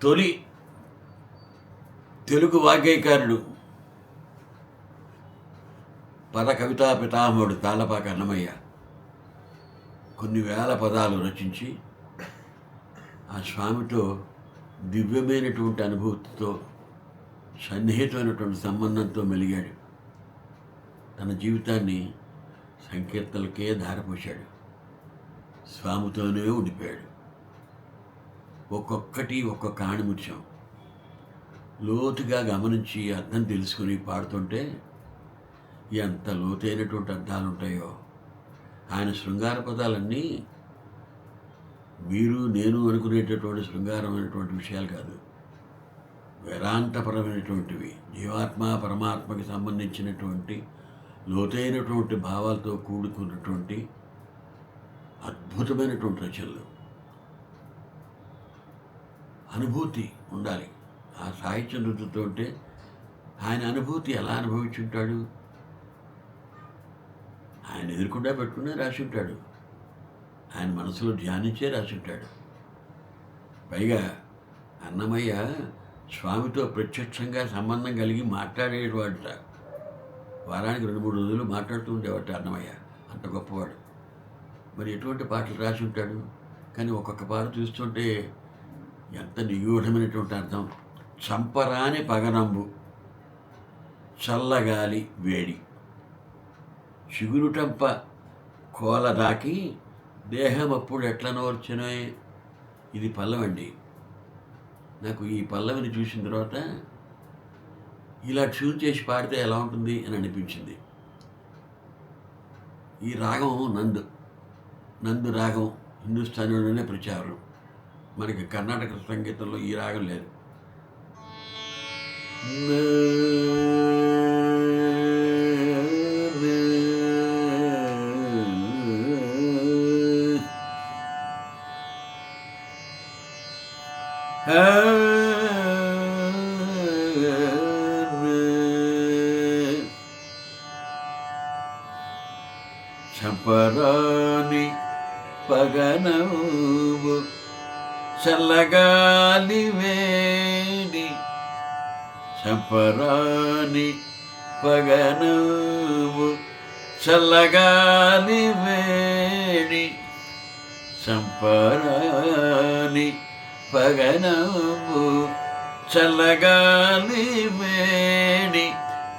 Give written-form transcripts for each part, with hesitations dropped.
తొలి తెలుగు వాగ్గేయకారుడు పద కవితా పితామహుడు తాళ్ళపాక అన్నమయ్య కొన్ని వేల పదాలు రచించి ఆ స్వామితో దివ్యమైనటువంటి అనుభూతితో సన్నిహితమైనటువంటి సంబంధంతో మెలిగాడు. తన జీవితాన్ని సంకీర్తనలకే ధారపోశాడు. స్వామితోనే ఉండిపోయాడు. ఒక్కొక్కటి ఒక్కొక్క ఆణిముత్యం లోతుగా గమనించి అర్థం తెలుసుకుని పాడుతుంటే ఎంత లోతైనటువంటి అర్థాలు ఉంటాయో. ఆయన శృంగార పదాలన్నీ మీరు నేను అనుకునేటటువంటి శృంగారమైనటువంటి విషయాలు కాదు, వేదాంతపరమైనటువంటివి, జీవాత్మ పరమాత్మకి సంబంధించినటువంటి లోతైనటువంటి భావాలతో కూడుకున్నటువంటి అద్భుతమైనటువంటి రచనలు. అనుభూతి ఉండాలి. ఆ సాహిత్యం రుద్దుతూ ఉంటే ఆయన అనుభూతి ఎలా అనుభవించుంటాడు? ఆయన ఎదుర్కొండా పెట్టుకునే రాసి ఉంటాడు. ఆయన మనసులో ధ్యానించే రాసి ఉంటాడు. పైగా అన్నమయ్య స్వామితో ప్రత్యక్షంగా సంబంధం కలిగి మాట్లాడేవాడుట. వారానికి 2-3 రోజులు మాట్లాడుతూ ఉండేవాడు అన్నమయ్య. అంత గొప్పవాడు. మరి ఎటువంటి పాటలు రాసి ఉంటాడు? కానీ ఒక్కొక్క పాట చూస్తుంటే ఎంత నిగూఢమైనటువంటి అర్థం. చంపరాని పగనంబు చల్లగాలి వేడి చిగురుటంప కోల దాకి దేహం అప్పుడు ఎట్లా నోర్చనో. ఇది పల్లవండి. నాకు ఈ పల్లవిని చూసిన తర్వాత ఇలా ట్యూన్ చేసి పాడితే ఎలా ఉంటుంది అని అనిపించింది. ఈ రాగం నందు రాగం హిందుస్థానీలోనే ప్రచారం. మనకి కర్ణాటక సంగీతంలో ఈ రాగం లేదు. చంపరాని పగనవు చల్లగాలి వేడి చంపరాని పగనవు చల్లగాలి వేడి చంపరాని పగనవు చల్లగాలి వేడి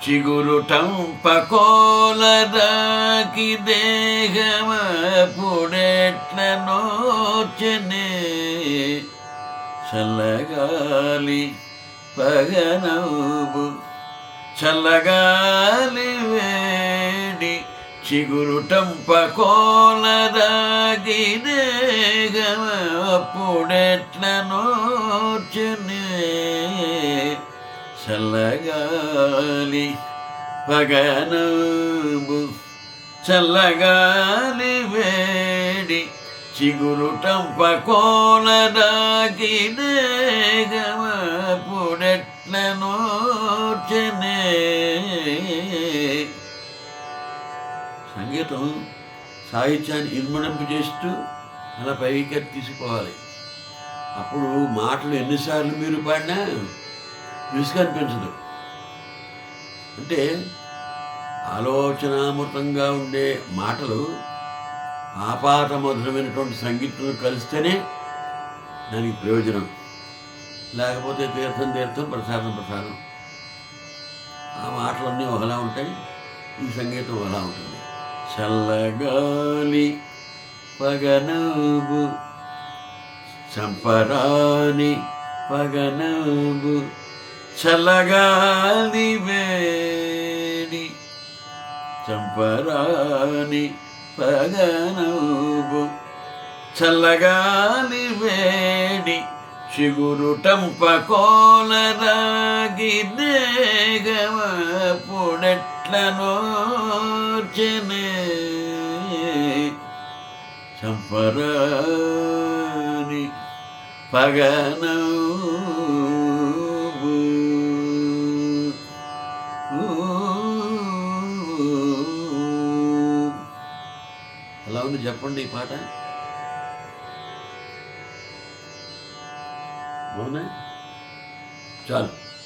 చిగురుటంపకోలరాకి దేహమపుడెట్ల నోచనే చల్లగాలి పగనవు చల్లగాలి వేడి చిగురుటంపకోలరాకి దేహమపుడెట్ల నోచనే చల్లగాలి పగనవు చల్లగాలి వేడి చిగురుటంపకోలరాకి దేహమపుడెట్ల నోచనే. సంగీతం సాహిత్యాన్ని ఇన్మడింపు చేస్తూ అలా పైకి తీసుకోవాలి. అప్పుడు మాటలు ఎన్నిసార్లు మీరు పాడినా విసుగు అనిపించదు. అంటే ఆలోచనామృతంగా ఉండే మాటలు ఆపాత మధురమైనటువంటి సంగీతం కలిస్తేనే దానికి ప్రయోజనం. లేకపోతే తీర్థం ప్రసాదం ఆ మాటలన్నీ ఒకలా ఉంటాయి, ఈ సంగీతం ఒకలా ఉంటుంది. చల్లగాలి పగనవు చంపరాని పగనవు చల్లగాలి వేడి చంపరాని పగనవు చల్లగాలి వేడి చిగురుటంపకోలరాకి దేహమపుడెట్ల నోచనే చంపరాని పగనవు. ఎలా ఉంది చెప్పండి ఈ పాట? అవునా? చాలు.